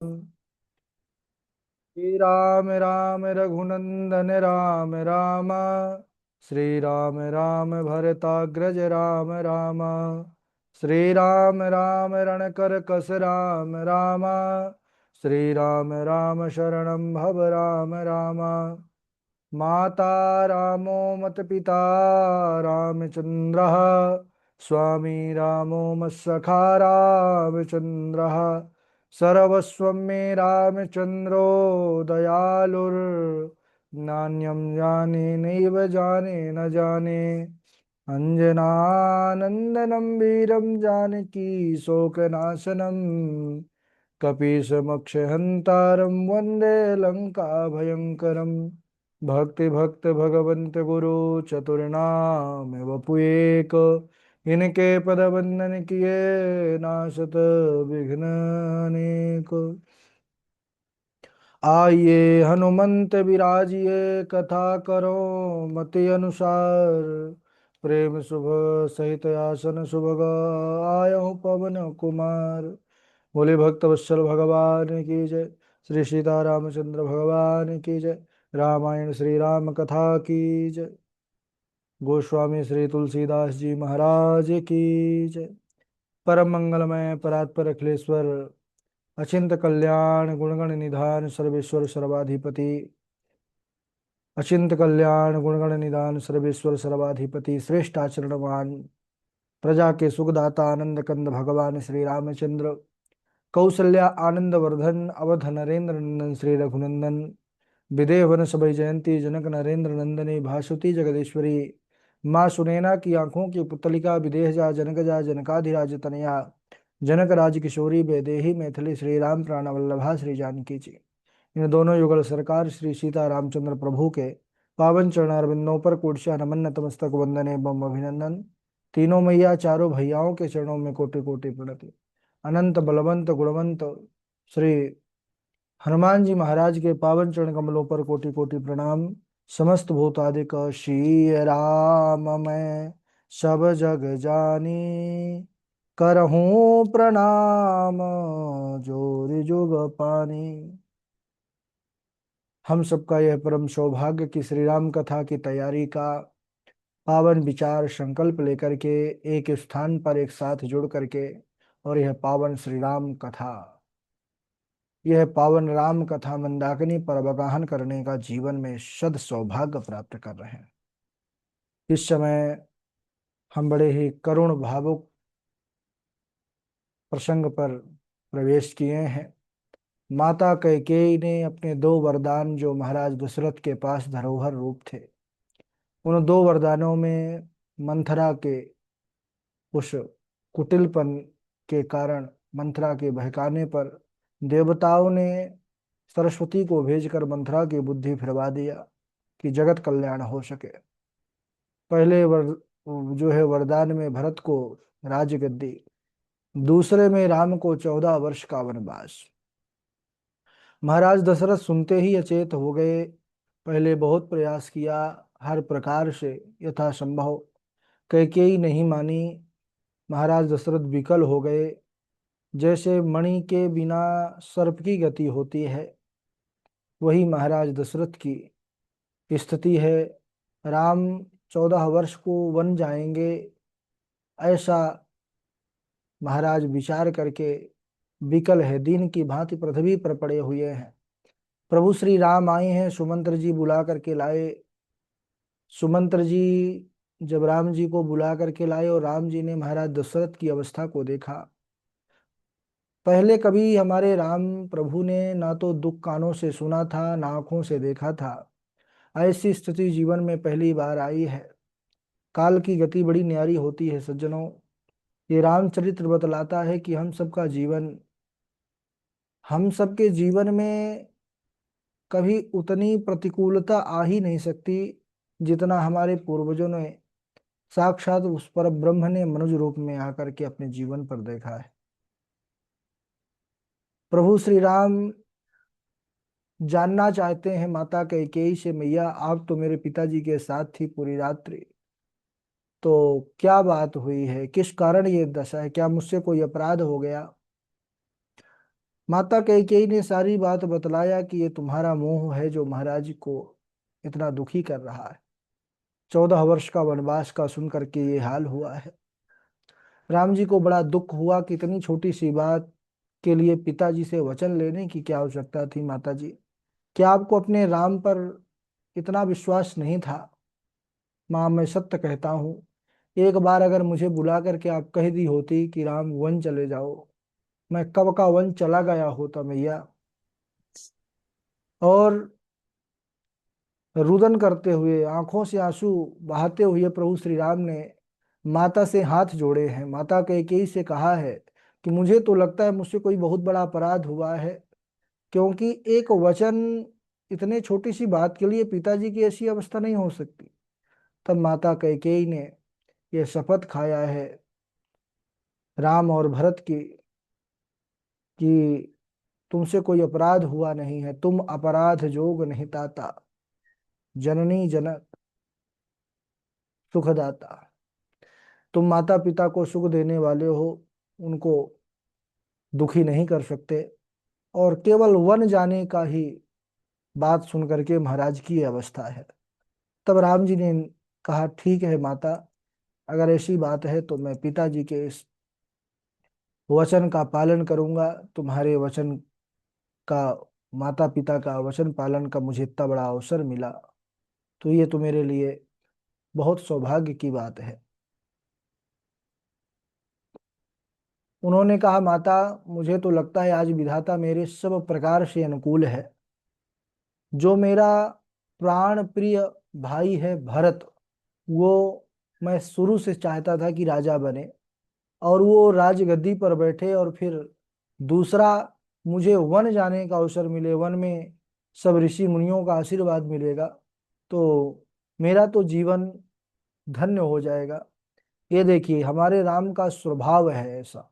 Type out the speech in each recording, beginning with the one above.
श्री राम राम रघुनंदन राम राम। श्री राम राम भरताग्रज राम राम। श्री राम राम रणकर कस राम राम। श्री राम राम शरणं भव राम राम। माता रामो मत पिता रामचंद्रः। स्वामी रामो मत्सखा रामचंद्रः। सर्वस्वं मे रामचन्द्रो दयालुर्नान्यं जाने नैव जाने न जाने। अञ्जनानन्दनं वीरं जानकी शोकनाशनं कपीशमक्षहन्तारं वन्दे लङ्काभयङ्करम्। भक्ति भक्त भगवंत गुरु चतुर्नाम वपु एक। इनके पद वंदन किए नाशत विघ्न अनेक। आइए हनुमंत विराजिए कथा करो मति अनुसार। प्रेम शुभ सहित आसन सुभग आयहु पवन कुमार। बोले भक्त वत्सल भगवान की जय। श्री सीता रामचंद्र भगवान की जय। रामायण श्री राम कथा की जय। गोस्वामी श्री तुलसीदास जी महाराज की जय। परम मंगलमय परात्पर अखिलेश्वर अचिंत कल्याण गुणगण निधान सर्वेश्वर सर्वाधिपति। अचिंत कल्याण गुणगण निधान सर्वेश्वर सर्वाधिपति श्रेष्ठ आचरणवान प्रजा के सुखदाता आनंद कंद भगवान श्री रामचंद्र। कौसल्या आनंद वर्धन अवध नरेंद्र नंदन श्री रघुनंदन। विदेह वन सबई जयंती जनक नरेंद्र नंदनी भासुती जगदीश्वरी। माँ सुनैना की आंखों की पुतलिका विदेह जा जनक जा जनकाधिराज तनया। जनक राज किशोरी बेदेही मैथिली श्री राम प्राण वल्लभा श्री जानकी जी। इन दोनों युगल सरकार श्री सीता रामचंद्र प्रभु के पावन चरणारविंदों पर कोटि नमन नतमस्तक वंदन एवं अभिनंदन। तीनों मैया चारों भैयाओं के चरणों में कोटि कोटि प्रणति। अनंत बलवंत गुणवंत श्री हनुमान जी महाराज के पावन चरण कमलों पर कोटि कोटि प्रणाम। समस्त भूतादिक श्री राम मैं सब जग जानी। करहूं प्रणाम जोर जुग पानी। हम सबका यह परम सौभाग्य कि श्री राम कथा की तैयारी का पावन विचार संकल्प लेकर के एक स्थान पर एक साथ जुड़ करके और यह पावन श्री राम कथा, यह पावन राम कथा मंदाकिनी पर अवगाहन करने का जीवन में सद सौभाग्य प्राप्त कर रहे हैं। इस समय हम बड़े ही करुण भावुक प्रसंग पर प्रवेश किए हैं। माता कैकेयी ने अपने दो वरदान जो महाराज दशरथ के पास धरोहर रूप थे, उन दो वरदानों में मंथरा के उस कुटिलपन के कारण, मंथरा के बहकाने पर देवताओं ने सरस्वती को भेजकर मंथरा की बुद्धि फिरवा दिया कि जगत कल्याण हो सके। पहले जो है वरदान में भरत को राजगद्दी, दूसरे में राम को 14 वर्ष का वनवास। महाराज दशरथ सुनते ही अचेत हो गए। पहले बहुत प्रयास किया, हर प्रकार से यथासंभव, कैकेयी नहीं मानी। महाराज दशरथ विकल हो गए। जैसे मणि के बिना सर्प की गति होती है, वही महाराज दशरथ की स्थिति है। राम 14 वर्ष को वन जाएंगे, ऐसा महाराज विचार करके विकल है, दीन की भांति पृथ्वी पर पड़े हुए हैं। प्रभु श्री राम आए हैं, सुमंत्र जी बुला करके लाए। सुमंत्र जी जब राम जी को बुला करके लाए और राम जी ने महाराज दशरथ की अवस्था को देखा, पहले कभी हमारे राम प्रभु ने ना तो दुख कानों से सुना था, ना आंखों से देखा था। ऐसी स्थिति जीवन में पहली बार आई है। काल की गति बड़ी न्यारी होती है सज्जनों। ये रामचरित्र बतलाता है कि हम सबके जीवन में कभी उतनी प्रतिकूलता आ ही नहीं सकती जितना हमारे पूर्वजों ने, साक्षात उस पर ब्रह्म ने मनुष्य रूप में आकर के अपने जीवन पर देखा है। प्रभु श्री राम जानना चाहते हैं माता कैकेयी से, मैया आप तो मेरे पिताजी के साथ थी पूरी रात्रि, तो क्या बात हुई है, किस कारण ये दशा है, क्या मुझसे कोई अपराध हो गया। माता कैकेयी ने सारी बात बतलाया कि ये तुम्हारा मोह है जो महाराज को इतना दुखी कर रहा है। 14 वर्ष का वनवास का सुन करके ये हाल हुआ है। राम जी को बड़ा दुख हुआ कि इतनी छोटी सी बात के लिए पिताजी से वचन लेने की क्या आवश्यकता थी। माता जी, क्या आपको अपने राम पर इतना विश्वास नहीं था? माँ, मैं सत्य कहता हूँ, एक बार अगर मुझे बुला करके आप कह दी होती कि राम वन चले जाओ, मैं कब का वन चला गया होता मैया। और रुदन करते हुए, आंखों से आंसू बहाते हुए प्रभु श्री राम ने माता से हाथ जोड़े हैं। माता कैकेयी से कहा है कि मुझे तो लगता है मुझसे कोई बहुत बड़ा अपराध हुआ है, क्योंकि एक वचन, इतने छोटी सी बात के लिए पिताजी की ऐसी अवस्था नहीं हो सकती। तब माता कैकेयी ने यह शपथ खाया है राम और भरत की कि तुमसे कोई अपराध हुआ नहीं है, तुम अपराध जोग नहीं ताता, जननी जनक सुखदाता। तुम माता पिता को सुख देने वाले हो, उनको दुखी नहीं कर सकते। और केवल वन जाने का ही बात सुन करके महाराज की ये अवस्था है। तब राम जी ने कहा, ठीक है माता, अगर ऐसी बात है तो मैं पिताजी के इस वचन का पालन करूंगा। तुम्हारे वचन का, माता पिता का वचन पालन का मुझे इतना बड़ा अवसर मिला, तो ये तो मेरे लिए बहुत सौभाग्य की बात है। उन्होंने कहा, माता, मुझे तो लगता है आज विधाता मेरे सब प्रकार से अनुकूल है। जो मेरा प्राण प्रिय भाई है भरत, वो मैं शुरू से चाहता था कि राजा बने और वो राजगद्दी पर बैठे, और फिर दूसरा, मुझे वन जाने का अवसर मिले, वन में सब ऋषि मुनियों का आशीर्वाद मिलेगा, तो मेरा तो जीवन धन्य हो जाएगा। ये देखिए, हमारे राम का स्वभाव है ऐसा,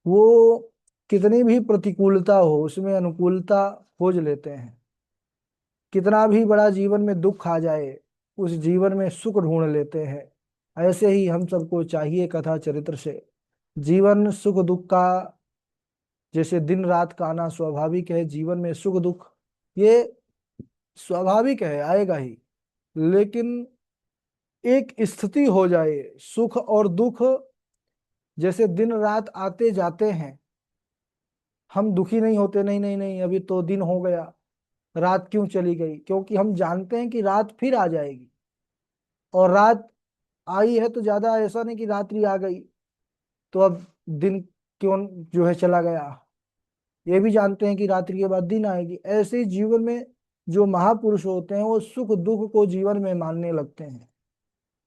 वो कितनी भी प्रतिकूलता हो उसमें अनुकूलता खोज लेते हैं। कितना भी बड़ा जीवन में दुख आ जाए, उस जीवन में सुख ढूंढ लेते हैं। ऐसे ही हम सबको चाहिए कथा चरित्र से जीवन सुख दुख का, जैसे दिन रात का आना स्वाभाविक है, जीवन में सुख दुख ये स्वाभाविक है, आएगा ही। लेकिन एक स्थिति हो जाए, सुख और दुख जैसे दिन रात आते जाते हैं, हम दुखी नहीं होते, नहीं नहीं नहीं अभी तो दिन हो गया, रात क्यों चली गई, क्योंकि हम जानते हैं कि रात फिर आ जाएगी। और रात आई है तो ज्यादा ऐसा नहीं कि रात्रि आ गई तो अब दिन क्यों जो है चला गया, ये भी जानते हैं कि रात्रि के बाद दिन आएगी। ऐसे ही जीवन में जो महापुरुष होते हैं वो सुख दुख को जीवन में मानने लगते हैं।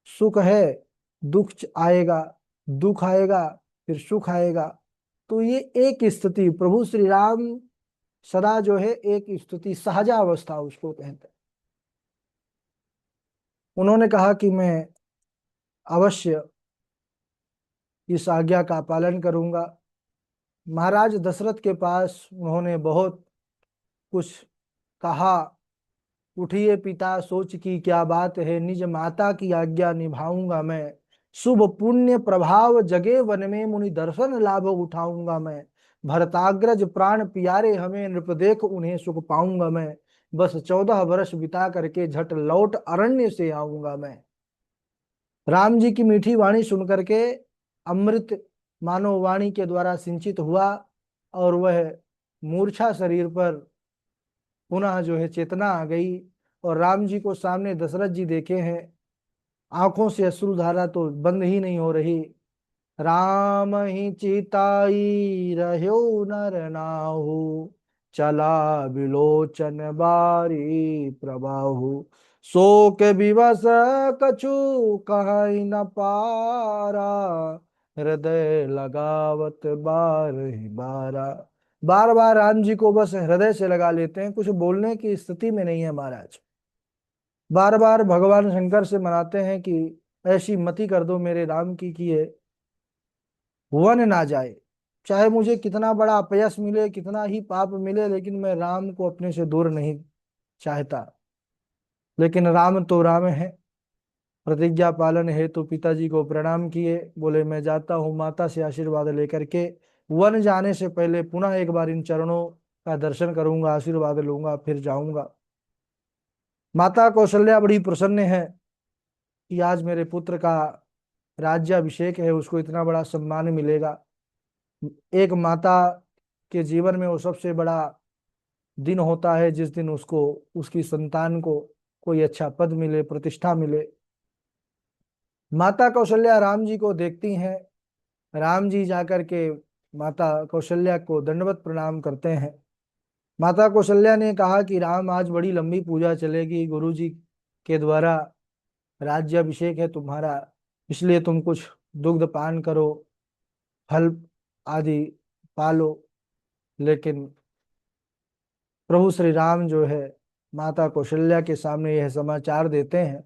सुख है, आएगा, दुख आएगा, फिर सुख आएगा। तो ये एक स्थिति प्रभु श्री राम सदा जो है एक स्थिति सहजा अवस्था उसको कहते हैं। उन्होंने कहा कि मैं अवश्य इस आज्ञा का पालन करूंगा। महाराज दशरथ के पास उन्होंने बहुत कुछ कहा। उठिए पिता सोच की क्या बात है, निज माता की आज्ञा निभाऊंगा मैं। शुभ पुण्य प्रभाव जगे वन में, मुनि दर्शन लाभ उठाऊंगा मैं। भरताग्रज प्राण प्यारे हमें, नृप देख उन्हें सुख पाऊंगा मैं। बस 14 वर्ष बिता करके झट लौट अरण्य से आऊंगा मैं। राम जी की मीठी वाणी सुनकर के अमृत मानव वाणी के द्वारा सिंचित हुआ, और वह मूर्छा शरीर पर पुनः जो है चेतना आ गई। और राम जी को सामने दशरथ जी देखे हैं, आंखों से अश्रुधारा तो बंद ही नहीं हो रही। राम ही चिताई रह्यो नर नाहु, चला बिलोचन बारी प्रबाहु। शोक विवश कछु कहि न पारा, हृदय लगावत बारहि बारा। बार बार राम जी को बस हृदय से लगा लेते हैं, कुछ बोलने की स्थिति में नहीं है महाराज। बार बार भगवान शंकर से मनाते हैं कि ऐसी मति कर दो मेरे राम की कि ये वन ना जाए। चाहे मुझे कितना बड़ा अपयश मिले, कितना ही पाप मिले, लेकिन मैं राम को अपने से दूर नहीं चाहता। लेकिन राम तो राम है। प्रतिज्ञा पालन हेतु तो पिताजी को प्रणाम किए, बोले मैं जाता हूँ माता से आशीर्वाद लेकर के, वन जाने से पहले पुनः एक बार इन चरणों का दर्शन करूंगा, आशीर्वाद लूंगा, फिर जाऊंगा। माता कौशल्या बड़ी प्रसन्न है कि आज मेरे पुत्र का राज्याभिषेक है, उसको इतना बड़ा सम्मान मिलेगा। एक माता के जीवन में वो सबसे बड़ा दिन होता है जिस दिन उसको, उसकी संतान को कोई अच्छा पद मिले, प्रतिष्ठा मिले। माता कौशल्या राम जी को देखती हैं। राम जी जाकर के माता कौशल्या को दंडवत प्रणाम करते हैं। माता कौशल्या ने कहा कि राम, आज बड़ी लंबी पूजा चलेगी, गुरु जी के द्वारा राज्याभिषेक है तुम्हारा, इसलिए तुम कुछ दुग्ध पान करो, फल आदि पालो। लेकिन प्रभु श्री राम जो है माता कौशल्या के सामने यह समाचार देते हैं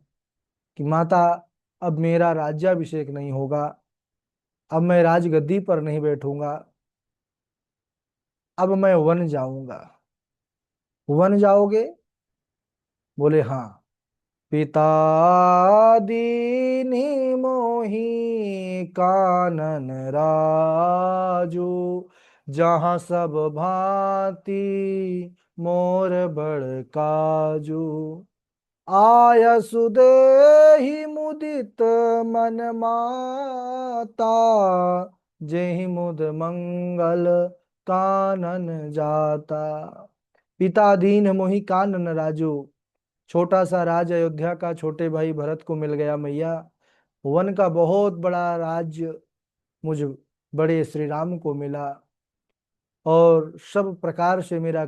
कि माता, अब मेरा राज्याभिषेक नहीं होगा, अब मैं राजगद्दी पर नहीं बैठूंगा, अब मैं वन जाऊंगा। वन जाओगे? बोले हाँ। पिता दीनी मोही कानन राजू, जहाँ सब भांति मोर बड़ काजू। आयसु देहि मुदित मन माता, जेहि मुद मंगल कानन जाता। पिता दीन मोहि कानन राजू, छोटा सा राज अयोध्या का छोटे भाई भरत को मिल गया मैया। वन का बहुत बड़ा राज्य मुझ बड़े श्री राम को मिला, और सब प्रकार से मेरा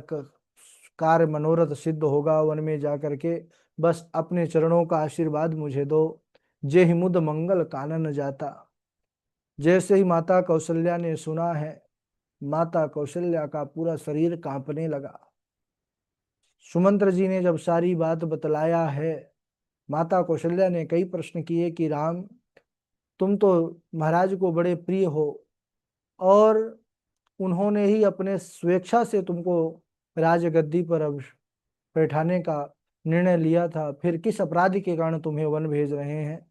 कार्य मनोरथ सिद्ध होगा वन में जाकर के। बस अपने चरणों का आशीर्वाद मुझे दो। जेहि मुद मंगल कानन जाता। जैसे ही माता कौशल्या ने सुना है, माता कौशल्या का पूरा शरीर कांपने लगा। सुमंत्र जी ने जब सारी बात बतलाया है, माता कौशल्या ने कई प्रश्न किए कि राम, तुम तो महाराज को बड़े प्रिय हो, और उन्होंने ही अपने स्वेच्छा से तुमको राजगद्दी पर अब बैठाने का निर्णय लिया था, फिर किस अपराध के कारण तुम्हें वन भेज रहे हैं।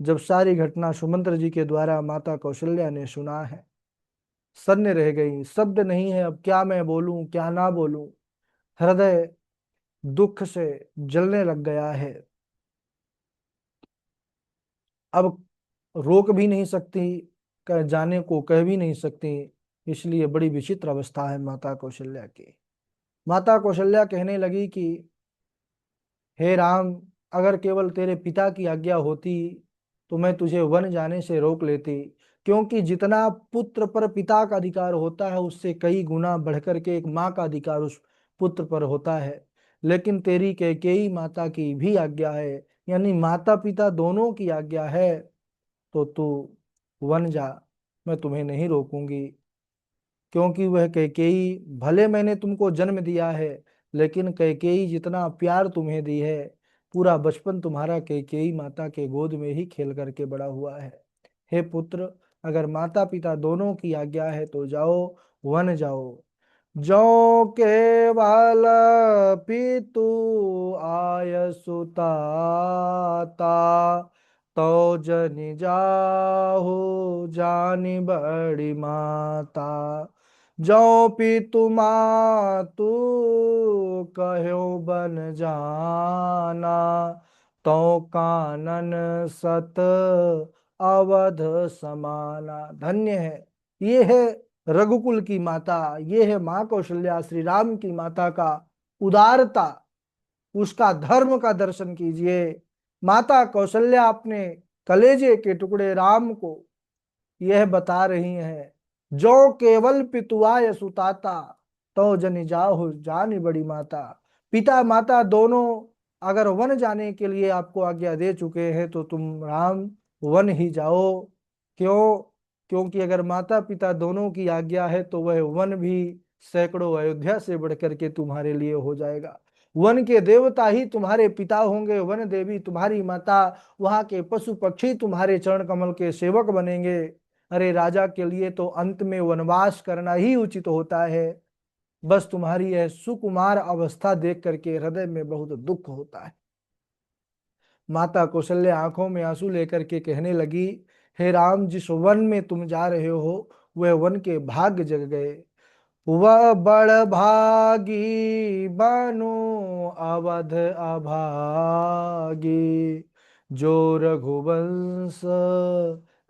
जब सारी घटना सुमंत्र जी के द्वारा माता कौशल्या ने सुना है, सन्न रह गई, शब्द नहीं है, अब क्या मैं बोलूं क्या ना बोलूं। हृदय दुख से जलने लग गया है। अब रोक भी नहीं सकती, कह जाने को कह भी नहीं सकती, इसलिए बड़ी विचित्र अवस्था है माता कौशल्या की। माता कौशल्या कहने लगी कि हे राम, अगर केवल तेरे पिता की आज्ञा होती तो मैं तुझे वन जाने से रोक लेती, क्योंकि जितना पुत्र पर पिता का अधिकार होता है उससे कई गुना बढ़कर के एक माँ का अधिकार उस पुत्र पर होता है। लेकिन तेरी कैकेयी माता की भी आज्ञा है, यानी माता पिता दोनों की आज्ञा है, तो तू वन जा, मैं तुम्हें नहीं रोकूंगी। क्योंकि वह कैकेयी, भले मैंने तुमको जन्म दिया है, लेकिन कैकेयी जितना प्यार तुम्हें दी है, पूरा बचपन तुम्हारा कैकेयी माता के गोद में ही खेल करके बड़ा हुआ है। हे पुत्र, अगर माता पिता दोनों की आज्ञा है तो जाओ, वन जाओ। जो केवल पितु आय सुताता, तो जनि जाहु जानि बड़ी माता। जो पितु मातु कहो बन जाना, तो कानन सत अवध समाना। धन्य है, ये है रघुकुल की माता, ये है माँ कौशल्या, श्री राम की माता का उदारता, उसका धर्म का दर्शन कीजिए। माता कौशल्या अपने कलेजे के टुकड़े राम को यह बता रही हैं, जो केवल पितुआय सुताता, तो जनि जाहु जानि बड़ी माता। पिता माता दोनों अगर वन जाने के लिए आपको आज्ञा दे चुके हैं तो तुम राम वन ही जाओ। क्यों? क्योंकि अगर माता पिता दोनों की आज्ञा है तो वह वन भी सैकड़ों अयोध्या से बढ़कर के तुम्हारे लिए हो जाएगा। वन के देवता ही तुम्हारे पिता होंगे, वन देवी तुम्हारी माता, वहां के पशु पक्षी तुम्हारे चरण कमल के सेवक बनेंगे। अरे राजा के लिए तो अंत में वनवास करना ही उचित होता है। बस तुम्हारी यह सुकुमार अवस्था देख करके हृदय में बहुत दुख होता है। माता कौशल्या आंखों में आंसू लेकर के कहने लगी, हे राम, जिस वन में तुम जा रहे हो वह वन के भाग्य जग गए। वह बड़ भागी बनु अवध अभागी, जो रघुवंश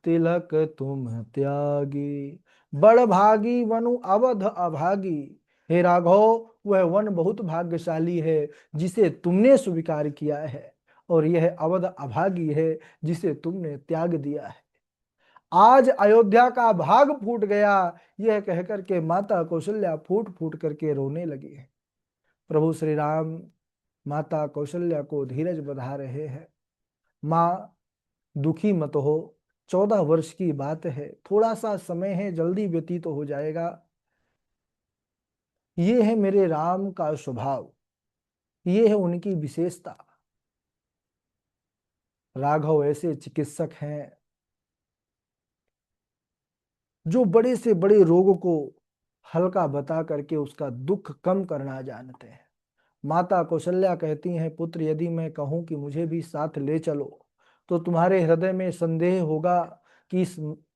तिलक तुम त्यागी। बड़ भागी वनु अवध अभागी, हे राघव वह वन बहुत भाग्यशाली है जिसे तुमने स्वीकार किया है, और यह अवध अभागी है जिसे तुमने त्याग दिया है। आज अयोध्या का भाग फूट गया, यह कहकर के माता कौशल्या फूट फूट करके रोने लगी है। प्रभु श्री राम माता कौशल्या को धीरज बधा रहे हैं। माँ दुखी मत हो, 14 वर्ष की बात है, थोड़ा सा समय है, जल्दी व्यतीत तो हो जाएगा। ये है मेरे राम का स्वभाव, ये है उनकी विशेषता। राघव ऐसे चिकित्सक हैं जो बड़े से बड़े रोग को हल्का बता करके उसका दुख कम करना जानते हैं। माता कौशल्या कहती हैं, पुत्र यदि मैं कहूं कि मुझे भी साथ ले चलो तो तुम्हारे हृदय में संदेह होगा कि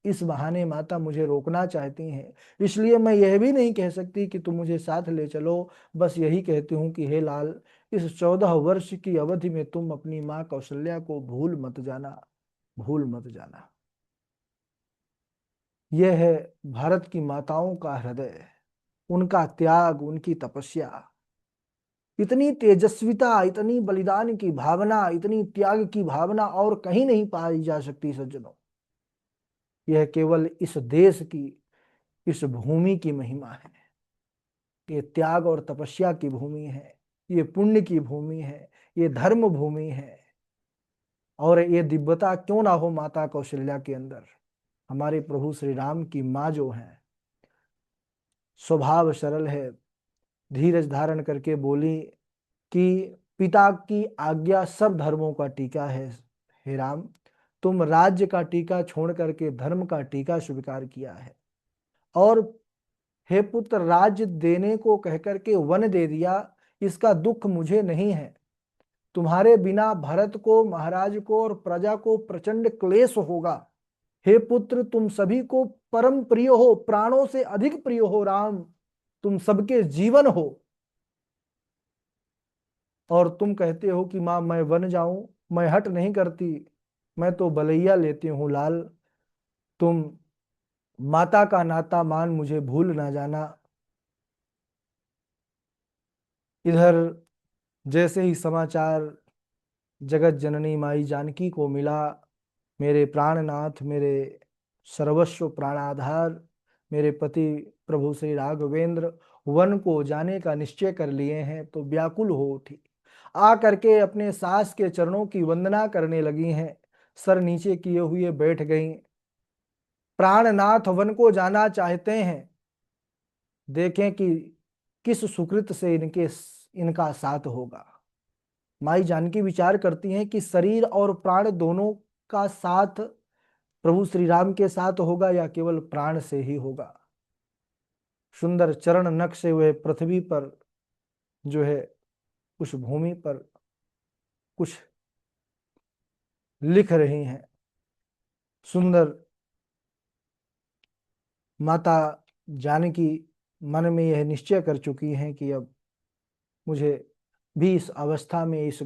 इस बहाने माता मुझे रोकना चाहती हैं, इसलिए मैं यह भी नहीं कह सकती कि तुम मुझे साथ ले चलो। बस यही कहती हूँ कि हे लाल, इस 14 वर्ष की अवधि में तुम अपनी माँ कौशल्या को भूल मत जाना, भूल मत जाना। यह है भारत की माताओं का हृदय, उनका त्याग, उनकी तपस्या, इतनी तेजस्विता, इतनी बलिदान की भावना, इतनी त्याग की भावना और कहीं नहीं पाई जा सकती सज्जनों। यह केवल इस देश की, इस भूमि की महिमा है। ये त्याग और तपस्या की भूमि है, ये पुण्य की भूमि है, ये धर्म भूमि है। और ये दिव्यता क्यों ना हो माता कौशल्या के अंदर। हमारे प्रभु श्री राम की माँ जो है, स्वभाव सरल है, धीरज धारण करके बोली कि पिता की आज्ञा सब धर्मों का टीका है। हे राम, तुम राज्य का टीका छोड़ करके धर्म का टीका स्वीकार किया है, और हे पुत्र राज्य देने को कहकर के वन दे दिया, इसका दुख मुझे नहीं है। तुम्हारे बिना भरत को, महाराज को और प्रजा को प्रचंड क्लेश होगा। हे पुत्र तुम सभी को परम प्रिय हो, प्राणों से अधिक प्रिय हो राम, तुम सबके जीवन हो, और तुम कहते हो कि माँ मैं वन जाऊं, मैं हट नहीं करती, मैं तो बलैया लेती हूं लाल। तुम माता का नाता मान मुझे भूल ना जाना। इधर जैसे ही समाचार जगत जननी माई जानकी को मिला, मेरे प्राणनाथ, मेरे सर्वस्व प्राणाधार, मेरे पति प्रभु श्री राघवेंद्र वन को जाने का निश्चय कर लिए हैं, तो व्याकुल हो उठी, आ करके अपने सास के चरणों की वंदना करने लगी हैं, सर नीचे किए हुए बैठ गईं। प्राणनाथ वन को जाना चाहते हैं, देखें कि किस सुकृत से इनका साथ होगा। माई जानकी विचार करती हैं कि शरीर और प्राण दोनों का साथ प्रभु श्री राम के साथ होगा या केवल प्राण से ही होगा। सुंदर चरण नख से वह पृथ्वी पर जो है, उस भूमि पर कुछ लिख रही हैं। सुंदर माता जानकी मन में यह निश्चय कर चुकी हैं कि अब मुझे भी इस अवस्था में, इस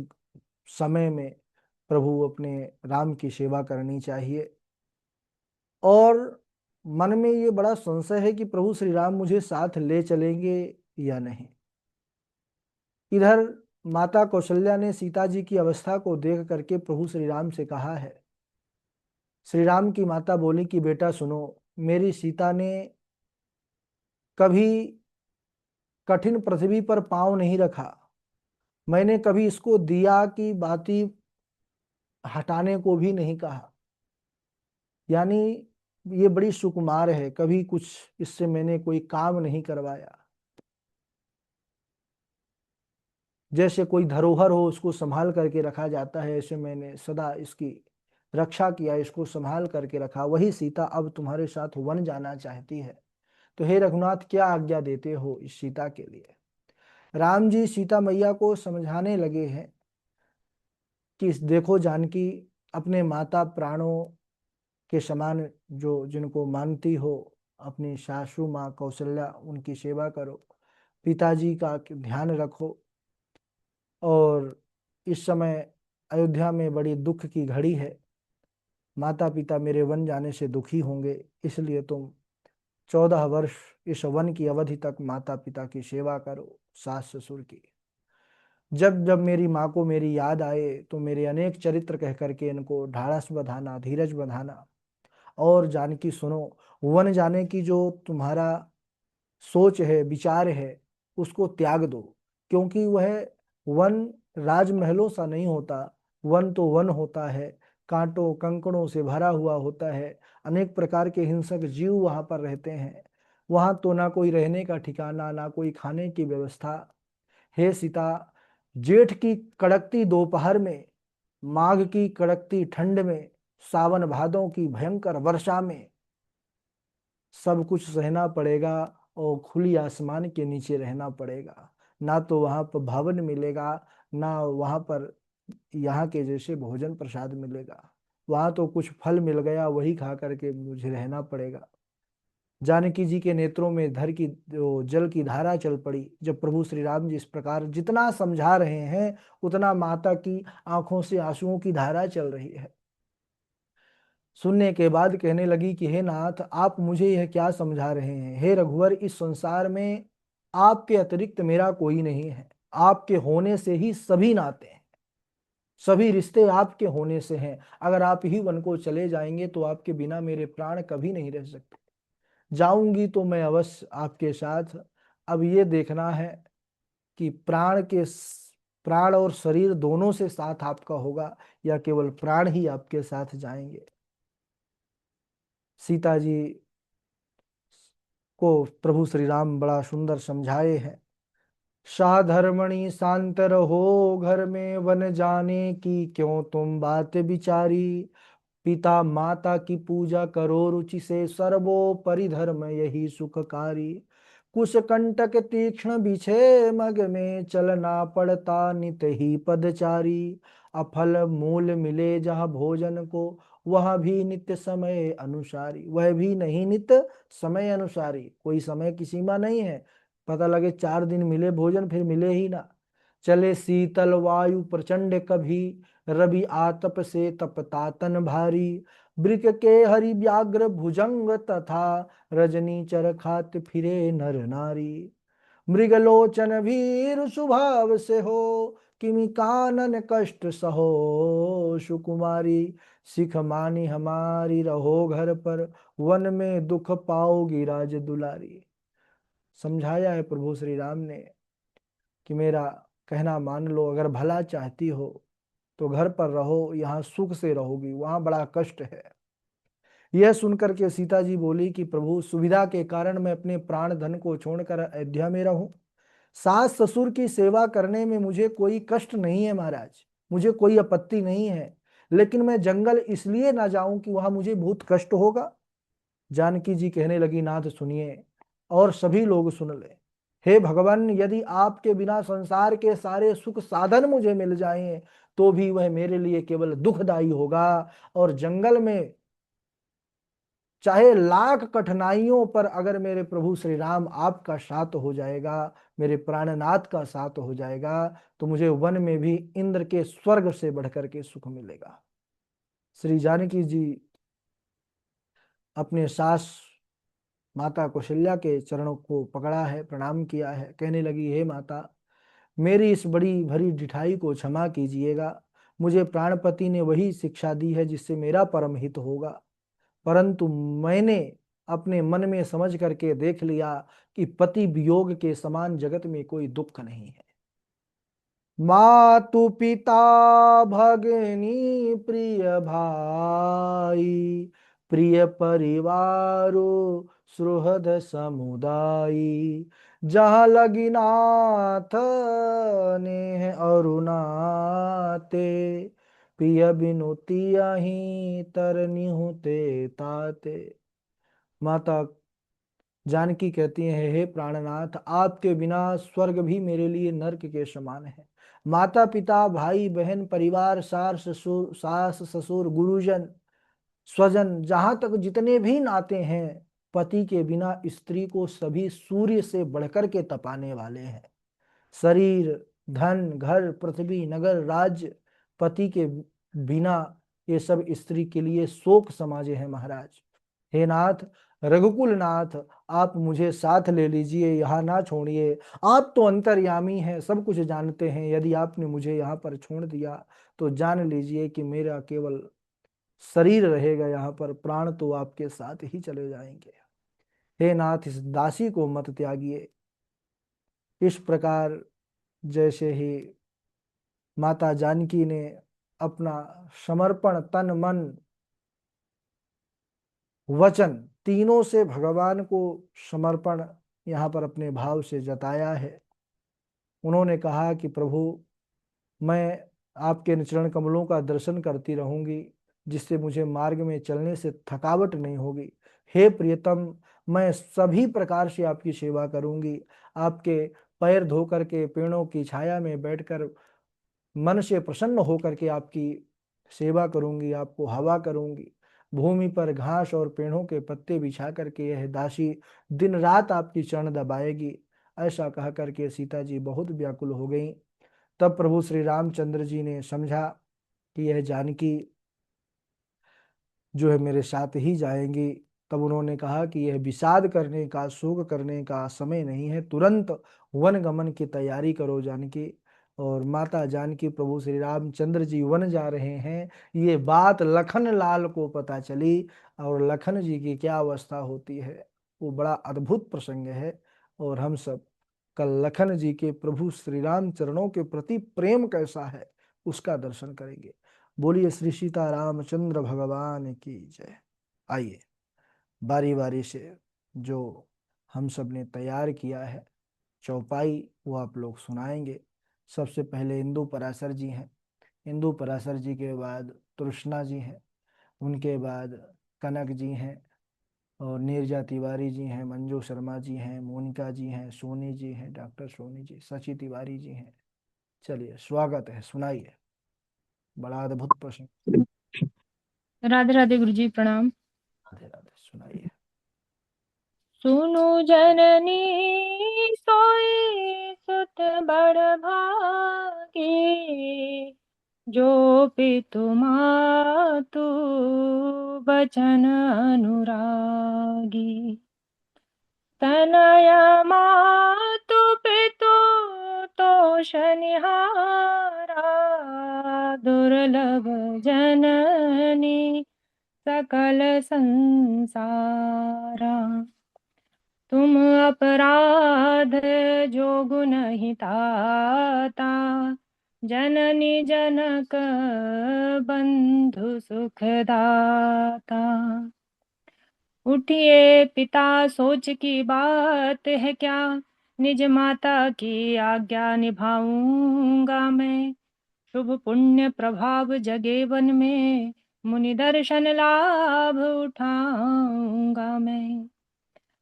समय में प्रभु अपने राम की सेवा करनी चाहिए। और मन में ये बड़ा संशय है कि प्रभु श्री राम मुझे साथ ले चलेंगे या नहीं। इधर माता कौशल्या ने सीता जी की अवस्था को देख करके प्रभु श्री राम से कहा है। श्री राम की माता बोली कि बेटा सुनो, मेरी सीता ने कभी कठिन पृथ्वी पर पांव नहीं रखा, मैंने कभी इसको दिया की बाती हटाने को भी नहीं कहा, यानी ये बड़ी सुकुमार है, कभी कुछ इससे मैंने कोई काम नहीं करवाया। जैसे कोई धरोहर हो उसको संभाल करके रखा जाता है, ऐसे मैंने सदा इसकी रक्षा किया, इसको संभाल करके रखा। वही सीता अब तुम्हारे साथ वन जाना चाहती है, तो हे रघुनाथ क्या आज्ञा देते हो इस सीता के लिए। राम जी सीता मैया को समझाने लगे हैं कि देखो जानकी, अपने माता प्राणों के समान जो जिनको मानती हो, अपनी सासू माँ कौशल्या उनकी सेवा करो, पिताजी का ध्यान रखो। और इस समय अयोध्या में बड़ी दुख की घड़ी है, माता पिता मेरे वन जाने से दुखी होंगे, इसलिए तुम 14 वर्ष इस वन की अवधि तक माता पिता की सेवा करो, सास ससुर की। जब जब मेरी माँ को मेरी याद आए तो मेरे अनेक चरित्र कह करके इनको ढाढ़स बंधाना, धीरज बंधाना। और जानकी सुनो, वन जाने की जो तुम्हारा सोच है, विचार है, उसको त्याग दो। क्योंकि वह वन राजमहलों सा नहीं होता, वन तो वन होता है, कांटों कंकड़ों से भरा हुआ होता है, अनेक प्रकार के हिंसक जीव वहां पर रहते हैं। वहां तो ना कोई रहने का ठिकाना, ना कोई खाने की व्यवस्था। हे सीता, जेठ की कड़कती दोपहर में, माघ की कड़कती ठंड में, सावन भादों की भयंकर वर्षा में सब कुछ सहना पड़ेगा और खुली आसमान के नीचे रहना पड़ेगा। ना तो वहां पर भवन मिलेगा, ना वहां पर यहाँ के जैसे भोजन प्रसाद मिलेगा। वहां तो कुछ फल मिल गया, वही खा करके मुझे रहना पड़ेगा। जानकी जी के नेत्रों में धर की जो जल की धारा चल पड़ी जब प्रभु श्री राम जी इस प्रकार जितना समझा रहे हैं, उतना माता की आंखों से आंसुओं की धारा चल रही है। सुनने के बाद कहने लगी कि हे नाथ, आप मुझे यह क्या समझा रहे हैं? हे रघुवर, इस संसार में आपके अतिरिक्त मेरा कोई नहीं है। आपके होने से ही सभी नाते हैं, सभी रिश्ते आपके होने से हैं। अगर आप ही वन को चले जाएंगे तो आपके बिना मेरे प्राण कभी नहीं रह सकते। जाऊंगी तो मैं अवश्य आपके साथ। अब ये देखना है कि प्राण और शरीर दोनों से साथ आपका होगा, या केवल प्राण ही आपके साथ जाएंगे। सीता जी को प्रभु श्री राम बड़ा सुंदर समझाए हैं। साधर्मणि शांत रहो, घर में वन जाने की क्यों तुम बात विचारी। पिता माता की पूजा करो रुचि से, सर्वोपरि धर्म यही सुखकारी। कुश कंटक तीक्ष्ण बिछे मग में, चलना पड़ता नित ही पदचारी। अफल मूल मिले जहाँ भोजन को, वह भी नित्य समय अनुसारी। वह भी नहीं नित्य समय अनुसारी, कोई समय की सीमा नहीं है। पता लगे 4 दिन मिले भोजन, फिर मिले ही ना। चले शीतल वायु प्रचंड कभी, रवि आतप से तपता तन भारी। वृक के हरि व्याघ्र भुजंग, तथा रजनी चर खात फिरे नर नारी। मृगलोचन भीर स्वभाव से हो, किमि कानन कष्ट सहो सुकुमारी। सिख मानी हमारी रहो घर पर, वन में दुख पाओगी राज दुलारी। समझाया है प्रभु श्री राम ने कि मेरा कहना मान लो, अगर भला चाहती हो तो घर पर रहो, यहाँ सुख से रहोगी, वहां बड़ा कष्ट है। यह सुनकर के सीता जी बोली कि प्रभु, सुविधा के कारण मैं अपने प्राण धन को छोड़कर अयोध्या में रहूं। सास ससुर की सेवा करने में मुझे कोई कष्ट नहीं है महाराज, मुझे कोई आपत्ति नहीं है। लेकिन मैं जंगल इसलिए ना जाऊं कि वहां मुझे बहुत कष्ट होगा। जानकी जी कहने लगी, नाथ सुनिए, और सभी लोग सुन ले। हे भगवान, यदि आपके बिना संसार के सारे सुख साधन मुझे मिल जाएं तो भी वह मेरे लिए केवल दुखदाई होगा। और जंगल में चाहे लाख कठिनाइयों पर अगर मेरे प्रभु श्री राम आपका साथ हो जाएगा, मेरे प्राणनाथ का साथ हो जाएगा, तो मुझे वन में भी इंद्र के स्वर्ग से बढ़कर के सुख मिलेगा। श्री जानकी जी अपने सास माता कौशल्या के चरणों को पकड़ा है, प्रणाम किया है। कहने लगी, हे माता, मेरी इस बड़ी भरी ढिठाई को क्षमा कीजिएगा। मुझे प्राणपति ने वही शिक्षा दी है जिससे मेरा परम हित होगा, परंतु मैंने अपने मन में समझ करके देख लिया कि पति वियोग के समान जगत में कोई दुख नहीं है। मातु पिता भगिनी प्रिय भाई, प्रिय परिवारो सुहृद समुदायी। जहाँ लगी नाथ ने अरुणाते, प्रिय बिनुती अहि तरनी होते ताते। माता जानकी कहती हैं, हे प्राणनाथ, आपके बिना स्वर्ग भी मेरे लिए नर्क के समान है। माता पिता भाई बहन परिवार सास ससुर गुरुजन स्वजन, जहां तक जितने भी नाते हैं, पति के बिना स्त्री को सभी सूर्य से बढ़कर के तपाने वाले हैं। शरीर, धन, घर, पृथ्वी, नगर, राज्य, पति के बिना ये सब स्त्री के लिए शोक समाजे हैं महाराज। हे नाथ, रघुकुल नाथ, आप मुझे साथ ले लीजिए, यहाँ ना छोड़िए। आप तो अंतर्यामी हैं, सब कुछ जानते हैं। यदि आपने मुझे यहाँ पर छोड़ दिया तो जान लीजिए कि मेरा केवल शरीर रहेगा यहाँ पर, प्राण तो आपके साथ ही चले जाएंगे। हे नाथ, इस दासी को मत त्यागिए। इस प्रकार जैसे ही माता जानकी ने अपना समर्पण, तन मन वचन तीनों से भगवान को समर्पण यहाँ पर अपने भाव से जताया है। उन्होंने कहा कि प्रभु, मैं आपके चरण कमलों का दर्शन करती रहूंगी, जिससे मुझे मार्ग में चलने से थकावट नहीं होगी। हे प्रियतम, मैं सभी प्रकार से आपकी सेवा करूंगी। आपके पैर धो करके पेड़ों की छाया में बैठकर मन से प्रसन्न होकर के आपकी सेवा करूंगी, आपको हवा करूंगी। भूमि पर घास और पेड़ों के पत्ते बिछा करके यह दासी दिन रात आपकी चरण दबाएगी। ऐसा कह करके सीता जी बहुत व्याकुल हो गई। तब प्रभु श्री रामचंद्र जी ने समझा कि यह जानकी जो है मेरे साथ ही जाएंगी। तब उन्होंने कहा कि यह विषाद करने का, शोक करने का समय नहीं है, तुरंत वन गमन की तैयारी करो जानकी। और माता जानकी प्रभु श्री रामचंद्र जी वन जा रहे हैं, ये बात लखन लाल को पता चली। और लखन जी की क्या अवस्था होती है, वो बड़ा अद्भुत प्रसंग है। और हम सब कल लखन जी के प्रभु श्री राम चरणों के प्रति प्रेम कैसा है उसका दर्शन करेंगे। बोलिए श्री सीता रामचंद्र भगवान की जय। आइए बारी बारी से जो हम सब ने तैयार किया है चौपाई वो आप लोग सुनाएंगे। सबसे पहले इंदु पराशर जी हैं। इंदु पराशर जी के बाद तृष्णा जी हैं। उनके बाद कनक जी हैं, और नीरजा तिवारी जी हैं, मंजू शर्मा जी हैं, मोनिका जी हैं, सोनी जी हैं, डॉक्टर सोनी जी, सची तिवारी जी हैं। चलिए स्वागत है, सुनाइए। बड़ा अद्भुत प्रश्न। राधे राधे गुरु जी, प्रणाम। राधे राधे, सुनाइए। सुनु जननी सोई सुत बड़ भागी, जो पितु मातु बचन अनुरागी। तनया मातु पितु तोषनिहारा, दुर्लभ जननी सकल संसारा। तुम अपराध जो गुनहि ताता, जननी जनक बंधु सुखदाता। उठिए पिता सोच की बात है क्या, निज माता की आज्ञा निभाऊंगा मैं। शुभ पुण्य प्रभाव जगे वन में, मुनि दर्शन लाभ उठाऊंगा मैं।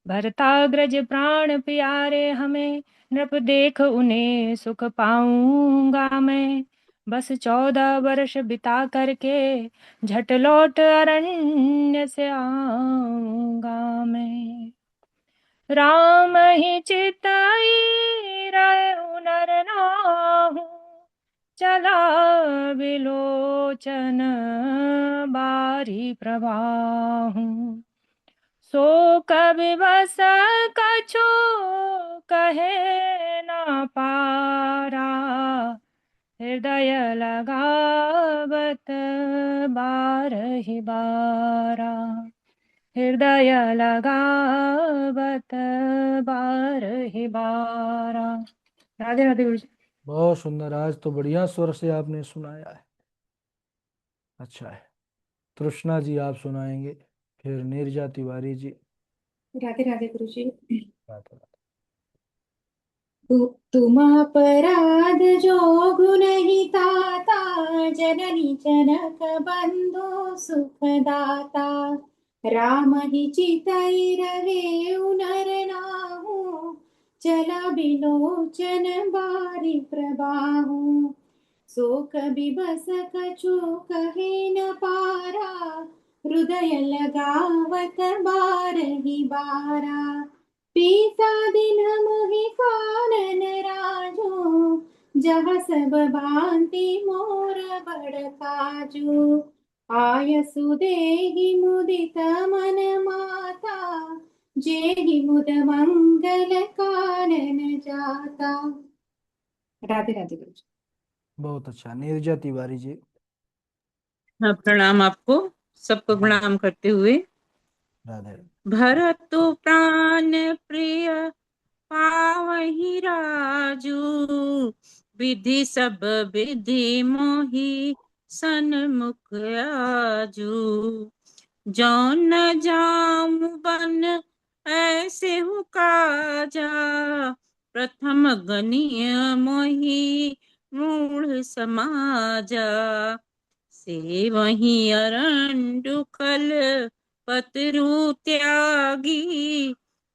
भरताग्रज प्राण प्यारे हमें, नृप देख उन्हें सुख पाऊंगा मैं। बस 14 वर्ष बिता करके, झट लौट अरण्य से आऊंगा मैं। राम ही चिताई रहु नर नाहु, चला विलोचन बारी प्रवाहु। सो कवि बस कछु कहे न पारा, हृदय लगावत बारहि बारा। हृदय लगावत बारहि बारा। राधे राधे गुरु जी। बहुत सुंदर, आज तो बढ़िया स्वर से आपने सुनाया है। अच्छा है। तृष्णा जी आप सुनाएंगे, फिर नीरजा तिवारी जी। राधे राधे गुरु जी। राधे राधे। तुम अपराध जो गुनहि ताता, जननी जनक बंधु सुखदाता। राम ही चितई रहे नर नाहु, चला बिलोचन बारी प्रबाहु। सो कबि बस कछु कहे न पारा, हृदय लगावत बारहि बारा। पीसा दिन मोहि कानन राजो, जहाँ सब भांति मोर बड़ काजू। आयसु देहि मुदित मन माता, जेहि मुद मंगल कानन जाता। राधे राधे गुरु जी। बहुत अच्छा। नीरजा तिवारी जी। हाँ, प्रणाम आपको, सबको प्रणाम करते हुए। राधे। भरत प्राण प्रिय पावहि राजू, विधि सब विधि मोहि सन्मुख आजू। जौन जाऊं बन ऐसे हु काजा, प्रथम गनीय मोहि मूढ़ समाजा। से वही अरंडुखल पतरु त्यागी,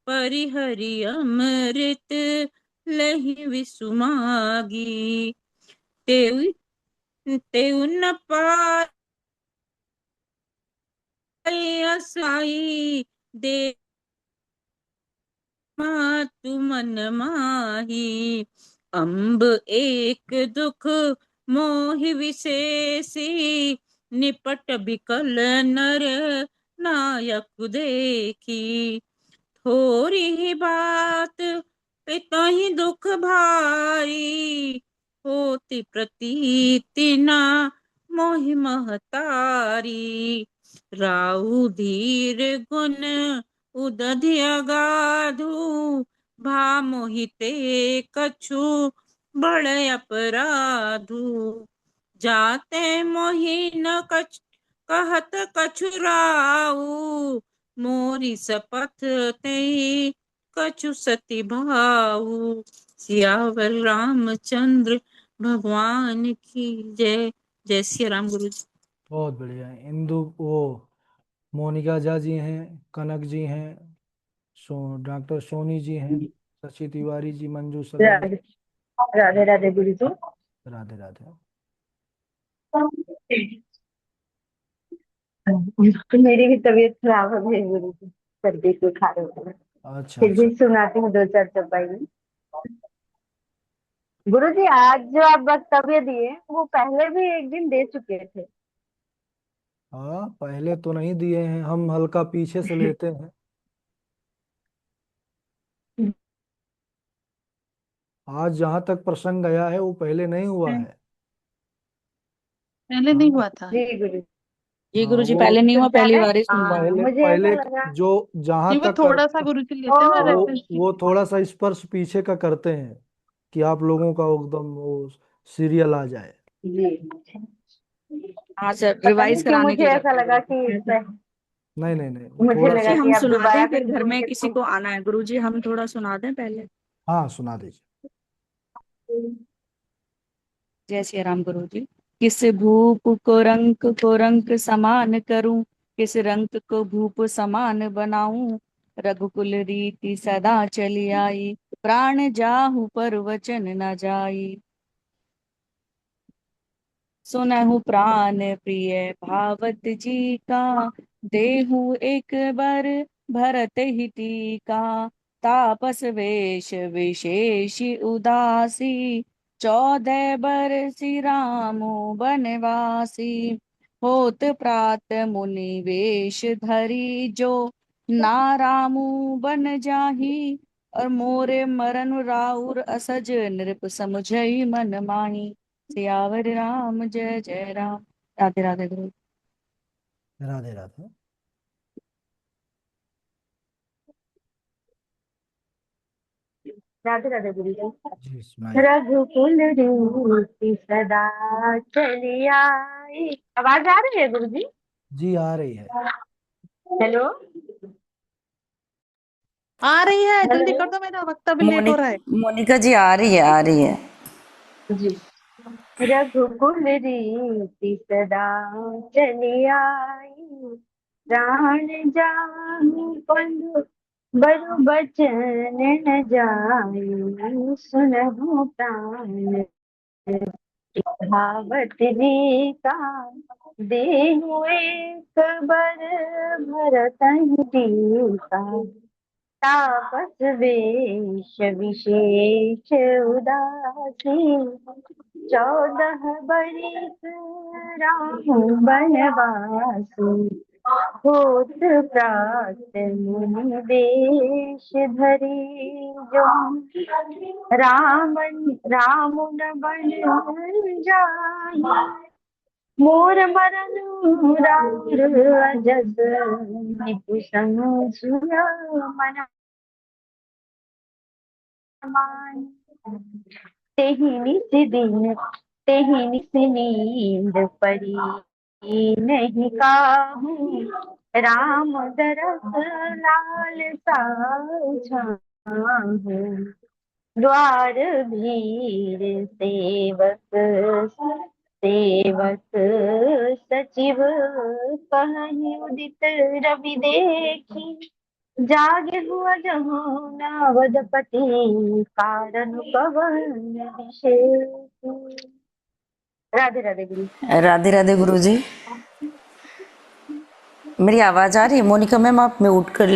परिहरि अमृत लहि विसुमागी। तेउ तेउ न पाई असाई, दे मातु मन माही। अम्ब एक दुख मोहि विशेषी, निपट बिकल नर नायक देखी। थोड़ी ही बात पितहि दुख भारी, होती प्रतीति ना मोहि महतारी। राउ धीर गुण उदधि अगाधु, भा मोहिते कछु बड़ अपराधु। जाते मोहि न कछ कहत कछु राऊ, मोरी सपथ ते कछु सती भाऊ। सियावर रामचंद्र भगवान की जय। जय श्री राम गुरु जी। बहुत बढ़िया। इंदु वो मोनिका झा जी हैं, कनक जी हैं, डॉक्टर सोनी जी हैं, शशि तिवारी जी, मंजू सदन। राधे राधे राधे गुरु जी। राधे राधे। मेरी भी तबीयत खराब हो गई गुरु जी, सर्दी बुखार हो गया। अच्छा फिर अच्छा। भी सुनाती हूँ दो चार चौपाई। गुरु जी आज जो आप वक्तव्य दिए वो पहले भी एक दिन दे चुके थे। हाँ, पहले तो नहीं दिए हैं, हम हल्का पीछे से लेते हैं। आज जहां तक प्रसंग गया है वो पहले नहीं हुआ है। पहले नहीं हाँ। हुआ था। जी गुरु। जी हाँ, गुरुजी, वो पहले नहीं कुछ हुआ, पहली ज्यादा बार ही सुन रहा हूँ। पहले मुझे ऐसा पहले लगा। जो जहां नहीं, वो तक थोड़ा सा कर गुरुजी लेते हैं ना वो ओ रेफरेंस। वो थोड़ा सा स्पर्श पीछे का करते हैं कि आप लोगों का एकदम वो सीरियल आ जाए। जी। हाँ सर, पता रिवाइज नहीं क्यों कराने के मुझे लिए ऐसा करते हैं लगा गुरुजी। कि नहीं नहीं नहीं, वो मुझे थोड़ा जी लगा सा। कि हम आप सुना दोबारा दें, फिर फिर घर सुन में के किसी को आना है गुरुजी, हम थोड़ा सुना दें पहले। हाँ, सुना दीजिए। जय श्री राम गुरुजी। किस भूप को रंक समान करूं, किस रंक को भूप समान बनाऊं। रघुकुल रीति सदा चली आई, प्राण जाहु पर वचन न जाई। सुनहु प्राण प्रिय भावत जी का, देहु एक बार भरत ही टीका। तापस वेश विशेष उदासी, 14 बरसी राम बनवासी। होत प्रात मुनि वेश धरी जो, नारामु बन जाही। और मोरे मरन राउर असज, नृप समुझई मन माही। सियावर राम जय जय राम। राधे राधे गुरु। राधे राधे। राधे राधे गुरु जी। जी सुनाइए। रघुकुल रीति सदा चली आई। आवाज आ रही है गुरु जी? जी आ रही है। हेलो आ रही है, जल्दी हेलो। कर दो, मेरा वक्तव्य लेट हो रहा है। मोनिका जी आ रही है, आ रही है। जी। रघुकुल रीति सदा चली आई, प्राण जाहु बंधु बरु बचन न जाई। सुनहु प्राण भावत जी का देहु एक बर भरतन जी का तापस वेश विशेष उदासी 14 बरिस राहु बनवासी होत प्रात मुनि वेश धरी जो राम न बन जाई मोर मरन राउर अजस निपु संग सुय मन मान तेहि निस नींद परी नहीं काहू राम दरस लाल साहू द्वार भीर सेवक सचिव कहहि उदित रवि देखी जागे हुआ जहाँ नावदपति कारण पवन विशेष। राधे राधे गुरु। राधे राधे गुरु जी। मेरी आवाज आ रही है मोनिका मैम? आप म्यूट कर